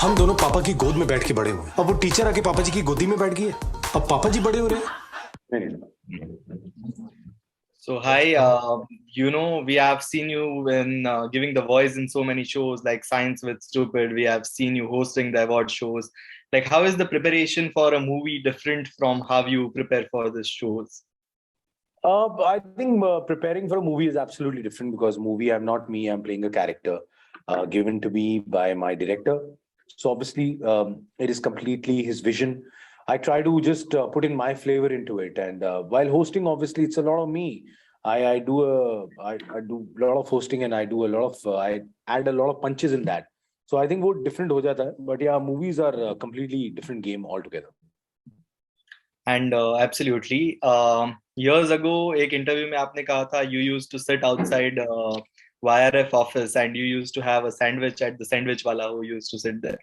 हम दोनों पापा की गोद में बैठ के बड़े हुए हैं। अब वो टीचर आके पापा जी की गोदी में बैठ गई है। अब पापा जी बड़े हो रहे हैं। So hi, we have seen you in giving the voice in so many shows like Science with Stupid. We have seen you hosting the award shows. Like, how is the preparation for a movie different from how you prepare for the shows? I think preparing for a movie is absolutely different because movie, I'm not me. I'm playing a character given to me by my director. So obviously, it is completely his vision. I try to just put in my flavor into it, and while hosting, obviously, it's a lot of me. I do a lot of hosting, and I do a lot of I add a lot of punches in that. So I think वो different हो जाता है. But yeah, movies are a completely different game altogether. And absolutely. Years ago, एक interview में आपने कहा था you used to sit outside YRF office and you used to have a sandwich at the sandwich wala who used to sit there.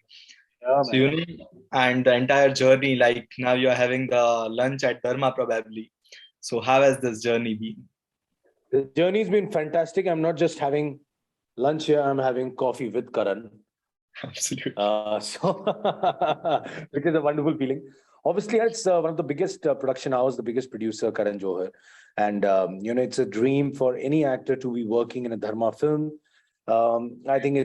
Yeah, So, man. and the entire journey, like now you're having the lunch at Dharma probably. So how has this journey been? The journey's been fantastic. I'm not just having lunch here, I'm having coffee with Karan. Absolutely. So, which is a wonderful feeling. Obviously, it's one of the biggest production house, the biggest producer, Karan Johar. And, it's a dream for any actor to be working in a Dharma film. I think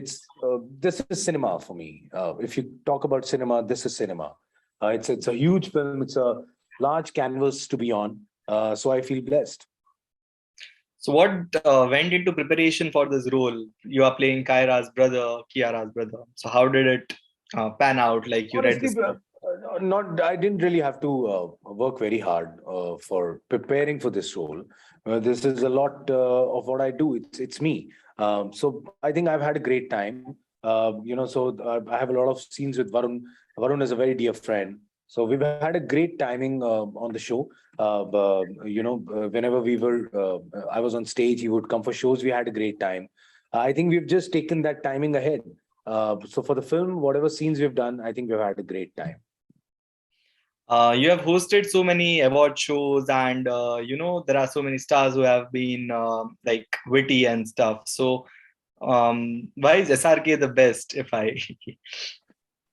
this is cinema for me. If you talk about cinema, this is cinema. It's a huge film. It's a large canvas to be on. So I feel blessed. So what went into preparation for this role? You are playing Kaira's brother, Kiara's brother. So how did it pan out? Like you read the Honestly, script? not. I didn't really have to work very hard for preparing for this role. This is a lot of what I do. It's me. So I think I've had a great time. I have a lot of scenes with Varun. Varun is a very dear friend. So we've had a great timing on the show. Whenever I was on stage, he would come for shows. We had a great time. I think we've just taken that timing ahead. So for the film, whatever scenes we've done, I think we've had a great time. You have hosted so many award shows, and there are so many stars who have been like witty and stuff. So why is SRK the best? If I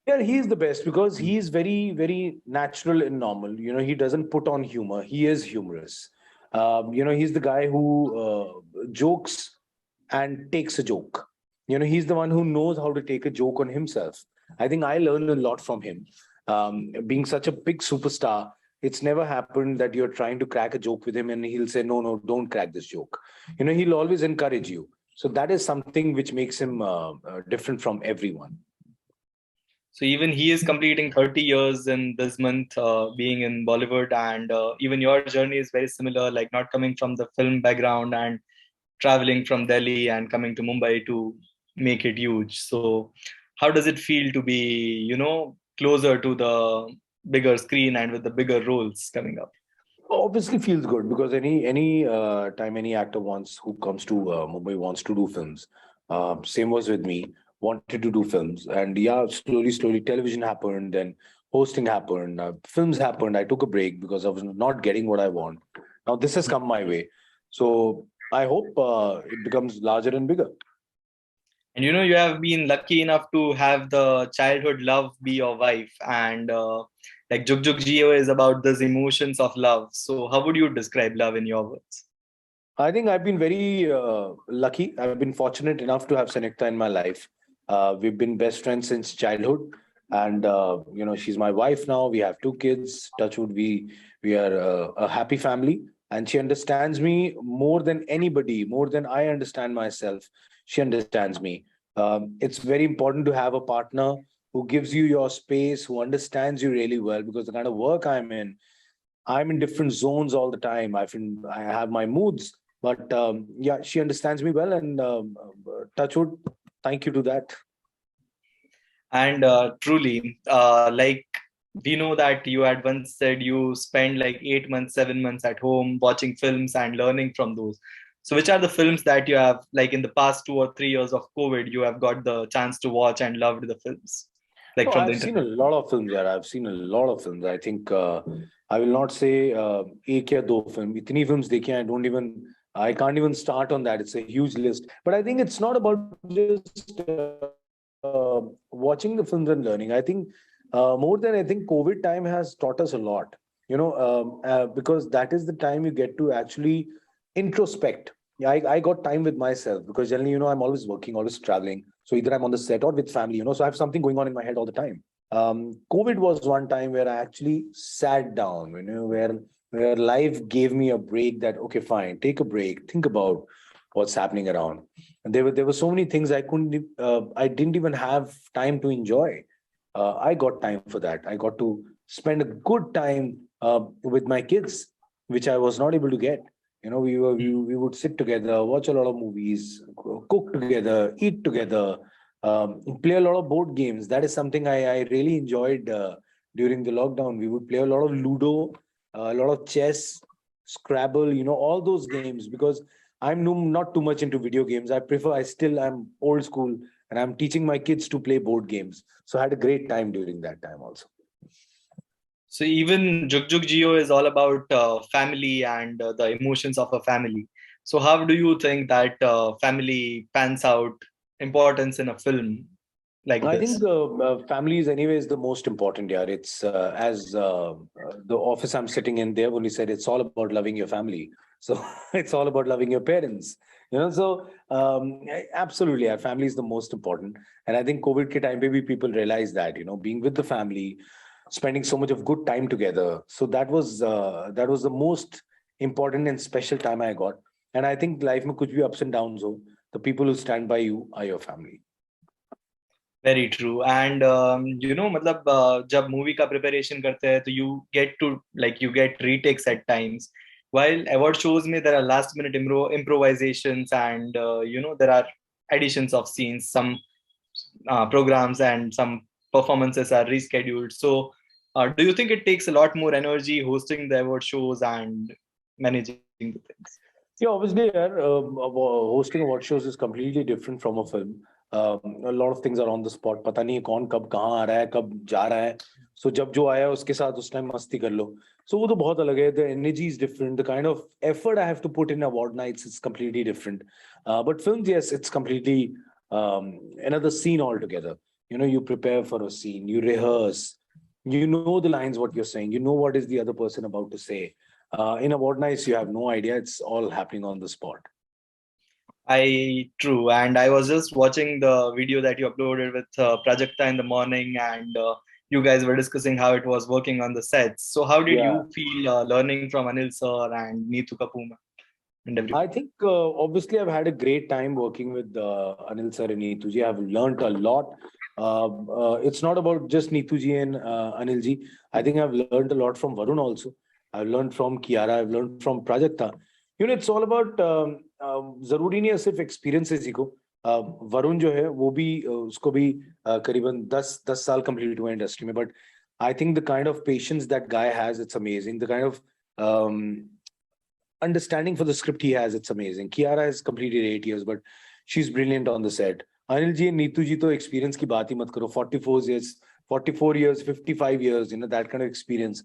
Yeah, he's the best because he's very, very natural and normal. He doesn't put on humor. He is humorous. He's the guy who jokes and takes a joke. He's the one who knows how to take a joke on himself. I think I learned a lot from him. Being such a big superstar, it's never happened that you're trying to crack a joke with him and he'll say, no, no, don't crack this joke. He'll always encourage you. So that is something which makes him different from everyone. So even he is completing 30 years in this month, being in Bollywood, and even your journey is very similar, like not coming from the film background and traveling from Delhi and coming to Mumbai to make it huge. So how does it feel to be, closer to the bigger screen and with the bigger roles coming up? Obviously feels good because any time any actor who comes to Mumbai wants to do films. Same was with me. Wanted to do films, and yeah, slowly television happened, then hosting happened, films happened. I took a break because I was not getting what I want. Now this has come my way, so I hope it becomes larger and bigger. And you have been lucky enough to have the childhood love be your wife, and like Jug Jugjeeyo is about those emotions of love. So how would you describe love in your words? I think I've been very lucky. I've been fortunate enough to have Sanekta in my life. We've been best friends since childhood, and she's my wife now. We have two kids. Touchwood, we are a happy family, and she understands me more than anybody, more than I understand myself. She understands me. It's very important to have a partner who gives you your space, who understands you really well, because the kind of work I'm in different zones all the time. I have my moods, but yeah, she understands me well, and touchwood, thank you to that. And truly, like we know that you had once said you spend like 8 months, 7 months at home watching films and learning from those. So, which are the films that you have, like in the past 2 or 3 years of COVID, you have got the chance to watch and loved the films, like Oh, from the I've seen a internet? lot of films. Yeah, I've seen a lot of films. I think I will not say एक या दो film. इतनी films देखी हैं, I can't even start on that. It's a huge list. But I think it's not about just watching the films and learning. I think more than I think COVID time has taught us a lot. Because that is the time you get to actually introspect. Yeah, I got time with myself because generally, I'm always working, always traveling. So either I'm on the set or with family, so I have something going on in my head all the time. COVID was one time where I actually sat down, where life gave me a break that, okay, fine, take a break, think about what's happening around. And there were so many things I didn't even have time to enjoy. I got time for that. I got to spend a good time with my kids, which I was not able to get. We would sit together, watch a lot of movies, cook together, eat together, play a lot of board games. That is something I really enjoyed during the lockdown. We would play a lot of Ludo, a lot of chess, Scrabble, all those games, because I'm not too much into video games. I'm old school, and I'm teaching my kids to play board games. So I had a great time during that time also. So even Jug Jugjeeyo is all about family and the emotions of a family. So how do you think that family pans out importance in a film like I this? think family is anyways the most important. Yeah, it's as the office I'm sitting in there when he said it's all about loving your family. So it's all about loving your parents. So absolutely, our family is the most important. And I think COVID ke time pe bhi people realize that being with the family, spending so much of good time together. So that was the most important and special time I got. And I think life mein kuch bhi ups and downs ho, the people who stand by you are your family. Very true. And मतलब जब movie का preparation करते हैं तो you get retakes at times. While award shows में there are last minute improvisations and there are additions of scenes. Some programs and some performances are rescheduled. So do you think it takes a lot more energy hosting the award shows and managing the things? Yeah, obviously, hosting award shows is completely different from a film. A lot of things are on the spot. पता नहीं कौन कब कहाँ आ रहा है, कब जा रहा है. So जब जो आया उसके साथ उस टाइम मस्ती कर लो. So वो तो बहुत अलग है. The energy is different. The kind of effort I have to put in award nights is completely different. But films, yes, it's completely another scene altogether. You prepare for a scene, you rehearse, you know the lines, what you're saying, you know what is the other person about to say. In award nights, you have no idea. It's all happening on the spot. True. And I was just watching the video that you uploaded with Prajakta in the morning, and you guys were discussing how it was working on the sets. So how did you feel learning from Anil sir and Neetu Kapuma and everyone? I think obviously I've had a great time working with Anil sir and Neetu ji. I've learned a lot. It's not about just Neetu ji and Anil ji. I think I've learned a lot from Varun also. I've learned from Kiara. I've learned from Prajakta. It's all about जरूरी नहीं है सिर्फ experiences ही को. वरुण जो है वो भी उसको भी करीबन 10 साल कंप्लीट हुआ इंडस्ट्री में. But I think the kind of patience that guy has, it's amazing. The kind of understanding for the script he has, it's amazing. Kiara has completed 8 years, but she's brilliant on the set. Anil ji and Neetu ji to experience ki baat hi mat karo. 44 years, 55 years, that kind of experience.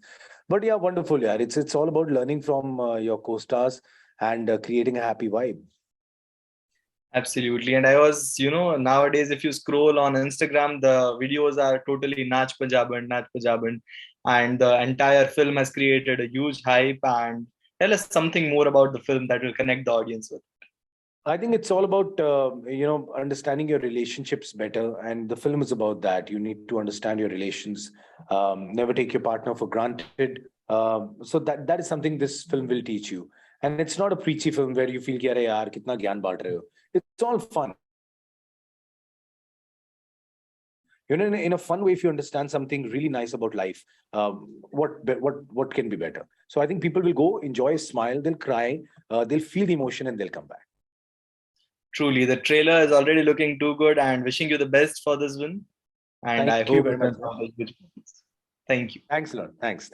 But yeah, wonderful. Yeah, it's all about learning from your co-stars and creating a happy vibe. Absolutely. And I was, nowadays, if you scroll on Instagram, the videos are totally Nach Punjaban. And the entire film has created a huge hype. And tell us something more about the film that will connect the audience with. I think it's all about, understanding your relationships better. And the film is about that. You need to understand your relations. Never take your partner for granted. So that is something this film will teach you. And it's not a preachy film where you feel, "Arey yaar, kitna gyan baant rahe ho." It's all fun. In a fun way, if you understand something really nice about life, what can be better? So I think people will go, enjoy, smile, they'll cry, they'll feel the emotion, and they'll come back. Truly, the trailer is already looking too good, and wishing you the best for this win. And I hope it will be good. Thank you. Thanks a lot. Thanks.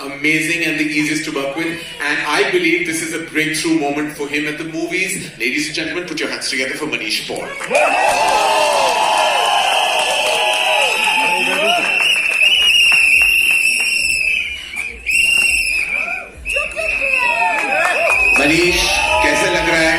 Amazing and the easiest to work with, and I believe this is a breakthrough moment for him at the movies. Ladies and gentlemen, put your hands together for Maniesh Paul. Maniesh, कैसा लग रहा है?